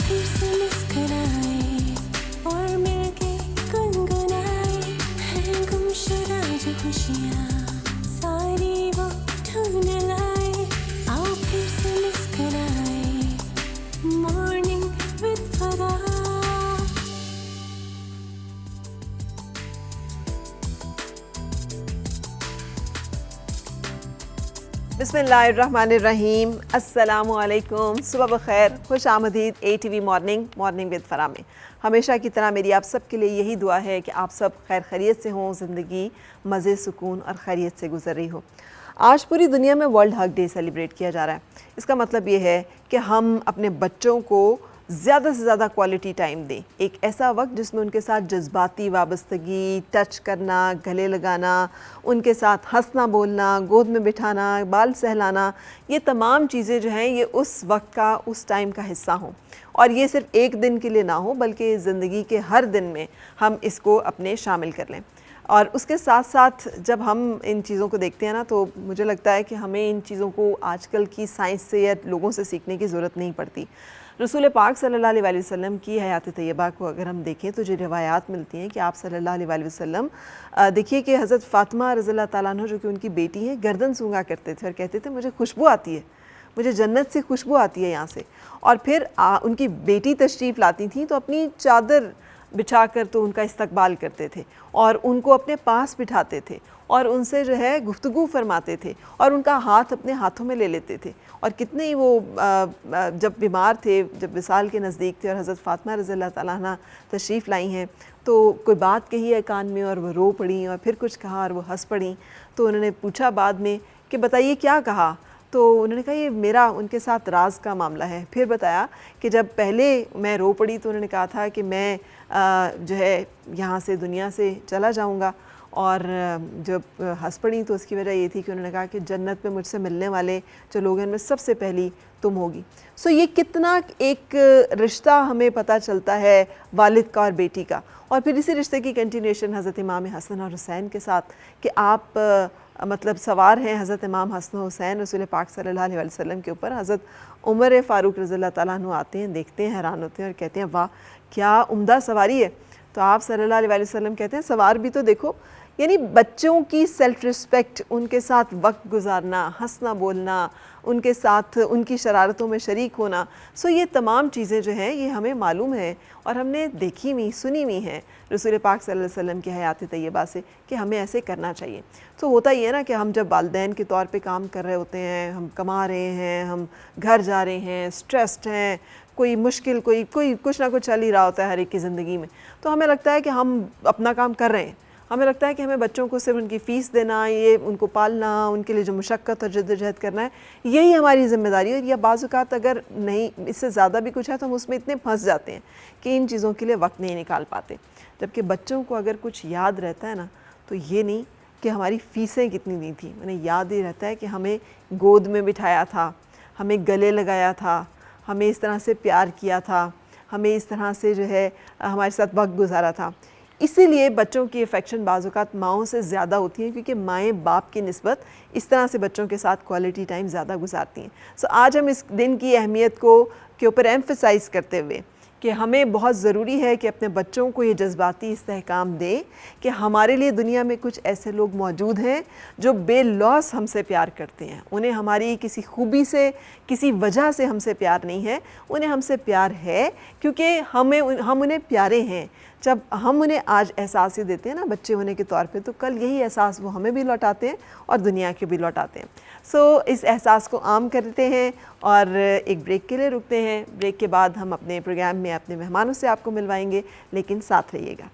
फिर से मुस्कुराए और मिलके गुनगुनाए हैं गुमशुदा जो खुशियाँ सारी वो ढूंढ लाए। आओ फिर से मुस्कुराए मॉर्निंग विद फरा। बिस्मिल्लाहिर्रहमानिर्रहीम, अस्सलामुअलैकुम, सुबह बखैर, खुश आमदीद ATV मॉर्निंग विद फरा में। हमेशा की तरह मेरी आप सब के लिए यही दुआ है कि आप सब खैर खैरियत से हों, ज़िंदगी मज़े सुकून और खैरियत से गुजर रही हो। आज पूरी दुनिया में वर्ल्ड हग डे सेलिब्रेट किया जा रहा है। इसका मतलब ये है कि हम अपने बच्चों को ज़्यादा से ज़्यादा क्वालिटी टाइम दें, एक ऐसा वक्त जिसमें उनके साथ जज्बाती वाबस्तगी, टच करना, गले लगाना, उनके साथ हंसना बोलना, गोद में बिठाना, बाल सहलाना, ये तमाम चीज़ें जो हैं ये उस वक्त का, उस टाइम का हिस्सा हों। और ये सिर्फ एक दिन के लिए ना हो बल्कि ज़िंदगी के हर दिन में हम इसको अपने शामिल कर लें। और उसके साथ साथ जब हम इन चीज़ों को देखते हैं ना, तो मुझे लगता है कि हमें इन चीज़ों को आजकल की साइंस से या लोगों से सीखने की ज़रूरत नहीं पड़ती। रसूल पाक सल्लल्लाहु अलैहि वसल्लम की हयात तैयबा को अगर हम देखें तो जो रिवायात मिलती हैं कि आप सल्लल्लाहु अलैहि वसल्लम देखिए कि हज़रत फ़ातिमा रज़ियल्लाहु ताला अन्हा जो कि उनकी बेटी हैं, गर्दन सूंघा करते थे और कहते थे मुझे खुशबू आती है, मुझे जन्नत से खुशबू आती है यहाँ से। और फिर उनकी बेटी तशरीफ़ लाती थी तो अपनी चादर बिछा कर तो उनका इस्तकबाल करते थे और उनको अपने पास बिठाते थे और उनसे जो है गुफ्तगू फरमाते थे और उनका हाथ अपने हाथों में ले लेते थे। और कितने ही वो जब बीमार थे, जब विसाल के नज़दीक थे और हज़रत फ़ातिमा रज़ियल्लाहु ताला अन्हा तशरीफ़ लाई हैं तो कोई बात कही है कान में और वो रो पड़ी और फिर कुछ कहा और वो हंस पड़ी। तो उन्होंने पूछा बाद में कि बताइए क्या कहा, तो उन्होंने कहा ये मेरा उनके साथ राज का मामला है। फिर बताया कि जब पहले मैं रो पड़ी तो उन्होंने कहा था कि मैं जो है यहाँ से दुनिया से चला जाऊँगा, और जब हंस पड़ी तो उसकी वजह ये थी कि उन्होंने कहा कि जन्नत में मुझसे मिलने वाले जो लोग हैं उनमें सबसे पहली तुम होगी। सो ये कितना एक रिश्ता हमें पता चलता है वालिद का और बेटी का। और फिर इसी रिश्ते की कंटिन्यूएशन हज़रत इमाम हसन और हुसैन के साथ कि आप मतलब सवार हैं हज़रत इमाम हसन और हुसैन रसूल पाक सल्लल्लाहु अलैहि वसल्लम के ऊपर। हज़रत उमर फ़ारूक रज़ियल्लाहु ताला अन्हु आते हैं, देखते हैं, हैरान होते हैं और कहते हैं वाह क्या उम्दा सवारी है। तो आप सल्लल्लाहु अलैहि वसल्लम कहते हैं सवार भी तो देखो। यानी बच्चों की सेल्फ़ रिस्पेक्ट, उनके साथ वक्त गुजारना, हंसना बोलना, उनके साथ उनकी शरारतों में शरीक होना, सो ये तमाम चीज़ें जो हैं ये हमें मालूम है और हमने देखी हुई सुनी हुई हैं रसूल पाक सल्लल्लाहु अलैहि वसल्लम की हयात तैयबा से कि हमें ऐसे करना चाहिए। तो होता ही है ना कि हम जब वालिदैन के तौर पे काम कर रहे होते हैं, हम कमा रहे हैं, हम घर जा रहे हैं, स्ट्रेस्ड हैं, कोई मुश्किल कोई कुछ ना कुछ चल ही रहा होता है हर एक की ज़िंदगी में, तो हमें लगता है कि हम अपना काम कर रहे हैं। हमें लगता है कि हमें बच्चों को सिर्फ उनकी फ़ीस देना, ये उनको पालना, उनके लिए जो मुशक्क़त और जद्दोजहद करना है, यही हमारी ज़िम्मेदारी है। या बाज़ औक़ात अगर नहीं इससे ज़्यादा भी कुछ है तो हम उसमें इतने फंस जाते हैं कि इन चीज़ों के लिए वक्त नहीं निकाल पाते। जबकि बच्चों को अगर कुछ याद रहता है ना, तो ये नहीं कि हमारी फ़ीसें कितनी दी थी, उन्हें याद ही रहता है कि हमें गोद में बिठाया था, हमें गले लगाया था, हमें इस तरह से प्यार किया था, हमें इस तरह से जो है हमारे साथ वक्त गुजारा था। इसीलिए बच्चों की अफेक्शन बाज़ औक़ात माँओं से ज़्यादा होती हैं क्योंकि माएँ बाप की निस्बत इस तरह से बच्चों के साथ क्वालिटी टाइम ज़्यादा गुजारती हैं। सो आज हम इस दिन की अहमियत के ऊपर एम्फसाइज़ करते हुए कि हमें बहुत ज़रूरी है कि अपने बच्चों को ये जज्बाती इस्तेहकाम दें कि हमारे लिए दुनिया में कुछ ऐसे लोग मौजूद हैं जो बेलौस हमसे प्यार करते हैं। उन्हें हमारी किसी खूबी से, किसी वजह से हमसे प्यार नहीं है, उन्हें हमसे प्यार है क्योंकि हम उन्हें प्यारे हैं। जब हम उन्हें आज एहसास ही देते हैं ना बच्चे होने के तौर पे, तो कल यही एहसास वो हमें भी लौटाते हैं और दुनिया के भी लौटाते हैं। सो इस एहसास को आम करते हैं और एक ब्रेक के लिए रुकते हैं। ब्रेक के बाद हम अपने प्रोग्राम में अपने मेहमानों से आपको मिलवाएंगे, लेकिन साथ रहिएगा।